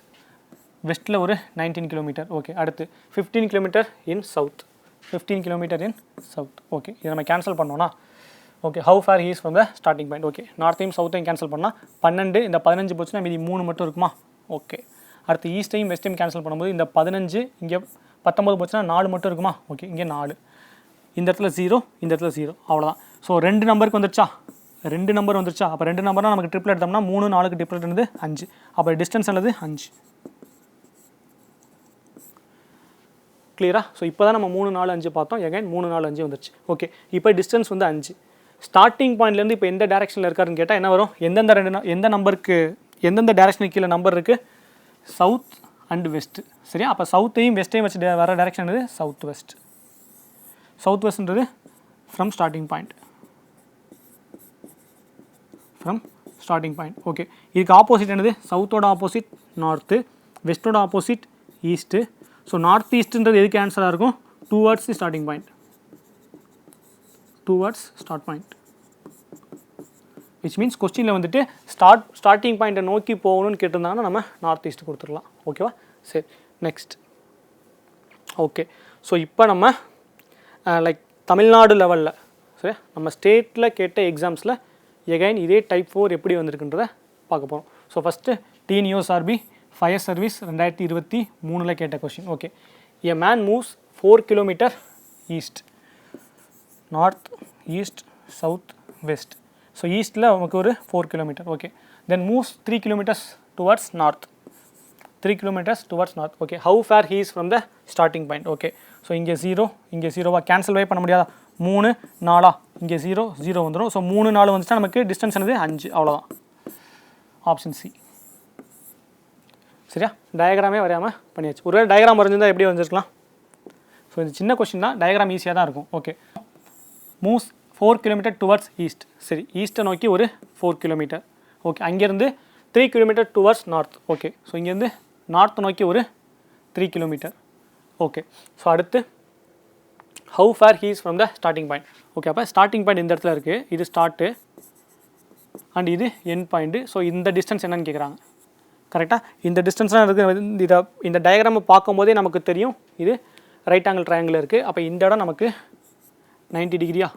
வெஸ்ட்டில் ஒரு 19 kilometer. Okay, அடுத்து 15 kilometer in south, 15 kilometer in south. Okay, இதை நம்ம cancel பண்ணோன்னா okay, how far he's from the starting point. Okay, நார்த்தையும் சவுத்தையும் கேன்சல் பண்ணால் 12, இந்த 15 போச்சுன்னா மீதி 3 மட்டும் இருக்குமா. ஓகே, அடுத்து ஈஸ்ட்டையும் வெஸ்ட்டையும் கேன்சல் பண்ணும்போது இந்த 15 இங்கே 19 போச்சுன்னா 4 மட்டும் இருக்குமா. ஓகே, இங்கே 4, இந்த இடத்துல 0, இந்த இடத்துல 0, அவ்வளோதான். ஸோ 2 நம்பருக்கு வந்துருச்சா, 2 நம்பர் வந்துருச்சா. அப்போ 2 நம்பர்னால் நமக்கு ட்ரிப்ளெட் எடுத்தோம்னா 3, 4க்கு ட்ரிப்ளெட் என்னது 5. அப்போ டிஸ்டன்ஸ் என்னது 5. கிளியரா. ஸோ இப்போ தான் நம்ம 3, 4, 5 பார்த்தோம். எகைன் 3, 4, 5 வந்துருச்சு. ஓகே, இப்போ டிஸ்டன்ஸ் வந்து 5. ஸ்டார்டிங் பாயிண்ட்லேருந்து இப்போ எந்த டேரக்ஷனில் இருக்காருன்னு கேட்டால் என்ன வரும், எந்த நம்பருக்கு எந்தெந்த டேரக்ஷனுக்கு கீழே நம்பர் இருக்குது, சவுத் அண்ட் வெஸ்ட்டு. சரியா, அப்போ சவுத்தையும் வெஸ்ட்டையும் வச்சு வர டேரக்ஷன் என்னது, சவுத் வெஸ்ட். சவுத் வெஸ்ட்ன்றது ஃப்ரம் ஸ்டார்டிங் பாயிண்ட், ஓகே. இதுக்கு ஆப்போசிட் என்னது, சவுத்தோட ஆப்போசிட் நார்த்து, வெஸ்ட்டோட ஆப்போசிட் ஈஸ்ட்டு. ஸோ நார்த் ஈஸ்ட்ன்றது எதுக்கு ஆன்சராக இருக்கும், towards the starting point, which means கொஸ்டினில் வந்துட்டு ஸ்டார்டிங் பாயிண்ட்டை நோக்கி போகணும்னு கேட்டிருந்தாங்கன்னா நம்ம நார்த் ஈஸ்ட் கொடுத்துடலாம். ஓகேவா, சரி நெக்ஸ்ட். ஓகே, ஸோ இப்போ நம்ம லைக் தமிழ்நாடு லெவலில் சரி நம்ம ஸ்டேட்டில் கேட்ட எக்ஸாம்ஸில் எகைன் இதே டைப் 4 எப்படி வந்திருக்குன்றதை பார்க்க போகிறோம். So first TNUSRB fire service 2023 கேட்ட question. Okay, a man moves 4 kilometer east, north, east, south, west. So ஈஸ்ட்டில் நமக்கு ஒரு 4 kilometre. Okay, then moves 3 kilometers towards north, 3 kilometers towards north. Okay, how far he is from the starting point? Okay, so இங்கே 0, இங்கே 0வா cancel வே பண்ண முடியாதா? 3 4 இங்கே 0 0 வந்துடும். So 3 4 வந்துச்சுன்னா நமக்கு டிஸ்டன்ஸ் என்னது 5, அவ்வளோதான். Option C. சரியா, டயக்ராமே வரையாமல் பண்ணியாச்சு. ஒருவேளை டயக்ராம் வரைஞ்சிருந்தால் எப்படி வரைஞ்சிருக்கலாம்? ஸோ இது சின்ன கொஸ்டின் தான், டயக்ராம் ஈஸியாக தான் இருக்கும். Okay, moves 4 kilometre towards east. சரி, ஈஸ்ட்டை நோக்கி ஒரு 4 கிலோமீட்டர். ஓகே, அங்கேருந்து 3 kilometre towards north. Okay, so இங்கேருந்து நார்த் நோக்கி ஒரு 3 கிலோமீட்டர். ஓகே, ஸோ அடுத்து how far he is from the starting point. Okay, அப்போ ஸ்டார்டிங் பாயிண்ட் இந்த இடத்துல இருக்குது, இது ஸ்டார்ட்டு அண்ட் இது எண்ட் பாயிண்ட்டு. ஸோ இந்த டிஸ்டன்ஸ் என்னன்னு கேட்குறாங்க. கரெக்டாக இந்த டிஸ்டன்ஸ்லாம் இருக்குது. இந்த டயக்ராமை பார்க்கும்போதே நமக்கு தெரியும் இது ரைட் ஆங்கிள் ட்ரையாங்கிள் இருக்குது. அப்போ இந்த இடம் நமக்கு 90 டிகிரியா?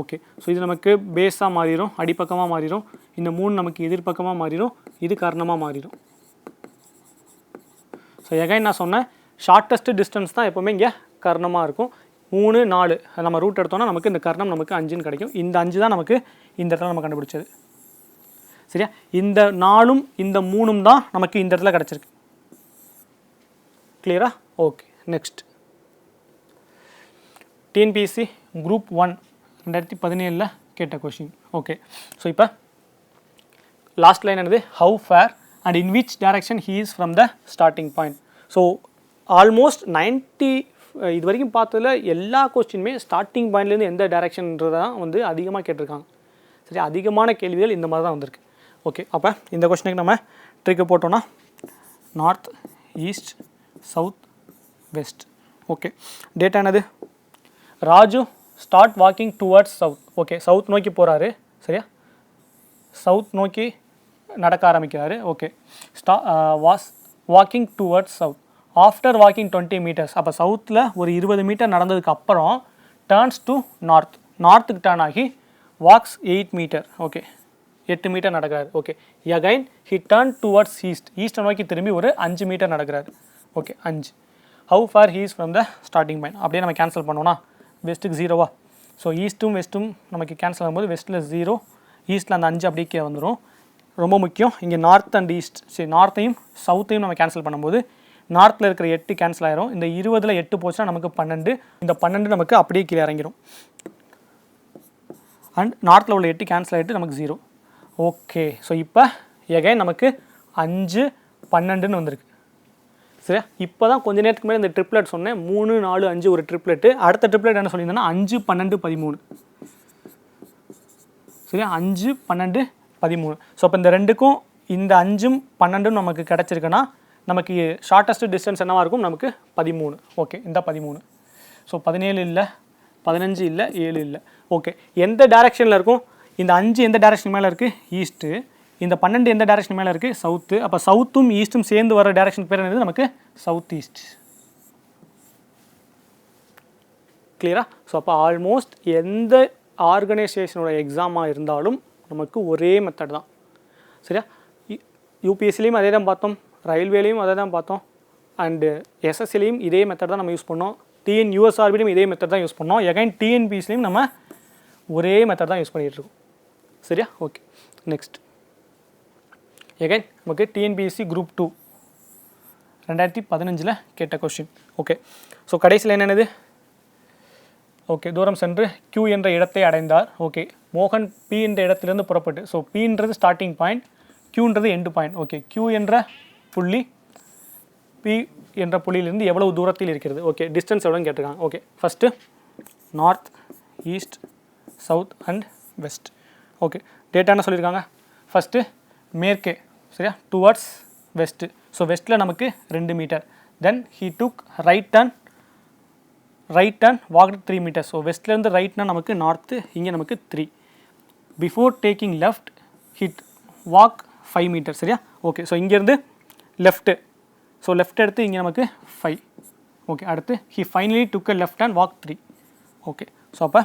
ஓகே, ஸோ இது நமக்கு பேஸாக மாறிடும், அடிப்பக்கமாக மாறிடும். இந்த 3 நமக்கு எதிர்பக்கமாக மாறிடும், இது கர்ணமாக மாறிடும். ஸோ எகைன் நான் சொன்னேன், ஷார்ட்டஸ்ட் டிஸ்டன்ஸ் தான் எப்போவுமே இங்கே கர்ணமாக இருக்கும். 3 4 நம்ம ரூட் எடுத்தோம்னா நமக்கு இந்த கர்ணம் நமக்கு 5ன்னு கிடைக்கும். இந்த 5 தான் நமக்கு இந்த இடத்துல நம்ம கண்டுபிடிச்சது. சரியா, இந்த 4ம் இந்த 3ம் தான் நமக்கு இந்த இடத்துல கிடச்சிருக்கு. கிளியரா? ஓகே, நெக்ஸ்ட் TNPSC குரூப் 1 2017 கேட்ட கொஷின். ஓகே, ஸோ இப்போ லாஸ்ட் லைன் என்னது? How far and in which direction he is from the starting point. So almost 90 இது வரைக்கும் பார்த்ததில் எல்லா கொஸ்டினுமே ஸ்டார்டிங் பாயிண்ட்லேருந்து எந்த டைரக்ஷன்ன்றதை தான் வந்து அதிகமாக கேட்டிருக்காங்க. சரி, அதிகமான கேள்விகள் இந்த மாதிரி தான் வந்திருக்கு. ஓகே, அப்போ இந்த கொஸ்டினுக்கு நம்ம ட்ரிக்கு போட்டோன்னா north, east, south, west. Okay, data என்னது? Raju start walking towards south. Okay, south நோக்கி போகிறாரு. சரியா, சவுத் நோக்கி நடக்க ஆரம்பிக்கிறாரு. Okay, was walking towards south after walking 20 meters. அப்போ சவுத்தில் ஒரு 20 மீட்டர் நடந்ததுக்கு அப்புறம் டர்ன்ஸ் டு நார்த், நார்த்துக்கு டர்ன் ஆகி வாக்ஸ் 8 மீட்டர். ஓகே, 8 மீட்டர் நடக்கிறாரு. Okay, again he turn towards east, ஈஸ்ட்டை நோக்கி திரும்பி ஒரு 5 மீட்டர் நடக்கிறாரு. Okay, 5. How for he is from the starting point. அப்படியே நம்ம கேன்சல் பண்ணோன்னா வெஸ்ட்டுக்கு 0வா? ஸோ ஈஸ்ட்டும் வெஸ்ட்டும் நமக்கு கேன்சல் ஆகும்போது வெஸ்ட்டில் 0, ஈஸ்ட்டில் அந்த 5 அப்படியே வந்துடும். ரொம்ப முக்கியம், இங்கே நார்த் அண்ட் ஈஸ்ட். சரி, நார்த்தையும் சவுத்தையும் நம்ம கேன்சல் பண்ணும்போது நார்த்தில் இருக்கிற 8 கேன்சல் ஆயிரும். இந்த 20ல் 8 போச்சுன்னா நமக்கு 12. இந்த 12 நமக்கு அப்படியே கீழே இறங்கிடும். அண்ட் நார்த்தில் உள்ள 8 கேன்சல் ஆகிட்டு நமக்கு 0. ஓகே, ஸோ இப்போ எகைன் நமக்கு 5 12ன்னு வந்திருக்கு. சரியா, இப்போ தான் கொஞ்சம் நேரத்துக்கு மேலே இந்த ட்ரிப்ளெட் சொன்னேன். 3 4 5 ஒரு ட்ரிப்ளெட்டு. அடுத்த ட்ரிப்ளெட் என்ன சொல்லியிருந்தேன்னா 5 12 13. சரியா, 5 12 13. ஸோ அப்போ இந்த ரெண்டுக்கும் இந்த 5ம் 12ம் நமக்கு கிடச்சிருக்குன்னா நமக்கு ஷார்ட்டஸ்ட் டிஸ்டன்ஸ் என்னவாக இருக்கும்? நமக்கு 13. ஓகே, இந்த 13. ஸோ 17 இல்லை, 15 இல்லை, 7 இல்லை. ஓகே, எந்த டைரக்ஷனில் இருக்கும்? இந்த 5 எந்த டைரக்ஷன் மேலே இருக்குது? ஈஸ்ட்டு. இந்த 12 எந்த டைரக்ஷன் மேலே இருக்குது? சவுத்து. அப்போ சவுத்தும் ஈஸ்ட்டும் சேர்ந்து வர டைரக்ஷன் பேர் என்னது? நமக்கு சவுத் ஈஸ்ட். கிளியரா? ஸோ அப்போ ஆல்மோஸ்ட் எந்த ஆர்கனைசேஷனோட எக்ஸாமாக இருந்தாலும் நமக்கு ஒரே மெத்தட் தான். சரியா, யூபிஎஸ்சிலையும் அதே தான் பார்த்தோம், ரயில்வேலையும் அதே தான் பார்த்தோம், அண்டு எஸ்எஸ்சிலையும் இதே மெத்தட் தான் நம்ம யூஸ் பண்ணோம், TNUSRBலையும் இதே மெத்தட் தான் யூஸ் பண்ணோம், எகைன் TNPSCலையும் நம்ம ஒரே மெத்தட் தான் யூஸ் பண்ணிகிட்ருக்கோம். சரியா, ஓகே, நெக்ஸ்ட் எகைன் நமக்கு TNPSC குரூப் 2 2015 கேட்ட கொஸ்டின். ஓகே, ஸோ கடைசியில் என்னென்னது? ஓகே, தூரம் சென்று Q என்ற இடத்தை அடைந்தார். ஓகே, மோகன் P என்ற இடத்திலிருந்து புறப்பட்டு, ஸோ Pன்றது ஸ்டார்டிங் பாயிண்ட், Qன்றது எண்டு பாயிண்ட். ஓகே, Q என்ற புள்ளி P என்ற புள்ளியிலிருந்து எவ்வளவு தூரத்தில் இருக்கிறது? ஓகே, டிஸ்டன்ஸ் எவ்வளோன்னு கேட்டிருக்காங்க. Okay, first north, east, south and west. Okay, data என்ன சொல்லியிருக்காங்க? ஃபஸ்ட்டு மேற்கே. சரியா, டுவர்ட்ஸ் வெஸ்ட்டு. ஸோ வெஸ்ட்டில் நமக்கு 2 meter. Then he took right turn walked 3 meter. So வெஸ்ட்லேருந்து ரைட்னா நமக்கு நார்த்து, இங்கே நமக்கு 3. Before taking left he'd walk 5 meter. சரியா, ஓகே, ஸோ இங்கேருந்து லெஃப்ட்டு. ஸோ லெஃப்ட் எடுத்து இங்கே நமக்கு 5. ஓகே, அடுத்து he finally took a left and walk 3. Okay, so அப்போ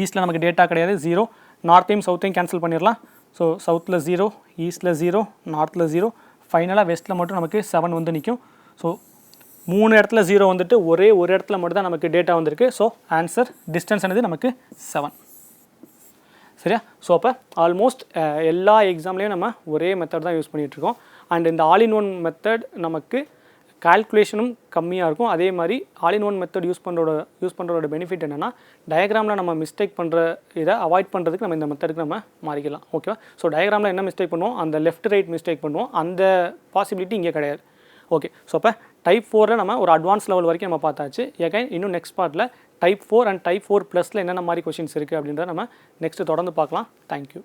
ஈஸ்ட்டில் நமக்கு டேட்டா கிடையாது, 0. நார்த்தையும் சவுத்தையும் கேன்சல் பண்ணிடலாம். ஸோ சவுத்தில் 0, ஈஸ்ட்டில் 0, நார்த்தில் 0, ஃபைனலாக வெஸ்ட்டில் மட்டும் நமக்கு 7 வந்து நிற்கும். ஸோ 3 இடத்துல 0 வந்துட்டு ஒரே ஒரு இடத்துல மட்டும் தான் நமக்கு டேட்டா வந்திருக்கு. ஸோ ஆன்சர் டிஸ்டன்ஸ் என்னது நமக்கு 7. சரியா? ஸோ அப்போ ஆல்மோஸ்ட் எல்லா எக்ஸாம்லேயும் நம்ம ஒரே மெத்தட் தான் யூஸ் பண்ணிகிட்ருக்கோம். அண்ட் இந்த ஆல் இன் ஒன் மெத்தட் நமக்கு கால்குலேஷனும் கம்மியாக இருக்கும். அதே மாதிரி all in one method use பண்ணுறதோட பெனிஃபிட் என்னென்னா டயக்ராமில் நம்ம மிஸ்டேக் பண்ணுற இதை அவாய்ட் பண்ணுறதுக்கு நம்ம இந்த மெத்தடுக்கு நம்ம மாறிக்கலாம். ஓகேவா? ஸோ டயக்ராமில் என்ன மிஸ்டேக் பண்ணுவோம், அந்த லெஃப்ட் ரைட் மிஸ்டேக் பண்ணுவோம், அந்த பாசிபிலிட்டி இங்கே கிடையாது. ஓகே, ஸோ அப்போ டைப் 4 நம்ம ஒரு அட்வான்ஸ் லெவல் வரைக்கும் நம்ம பார்த்தாச்சு. எகைன் இன்னும் நெக்ஸ்ட் பார்ட்டில் டைப் 4 அண்ட் டைப் 4 ப்ளஸில் என்னென்ன மாதிரி கொஷின்ஸ் இருக்குது அப்படின்றத நம்ம நெக்ஸ்ட்டு தொடர்ந்து பார்க்கலாம். தேங்க்யூ.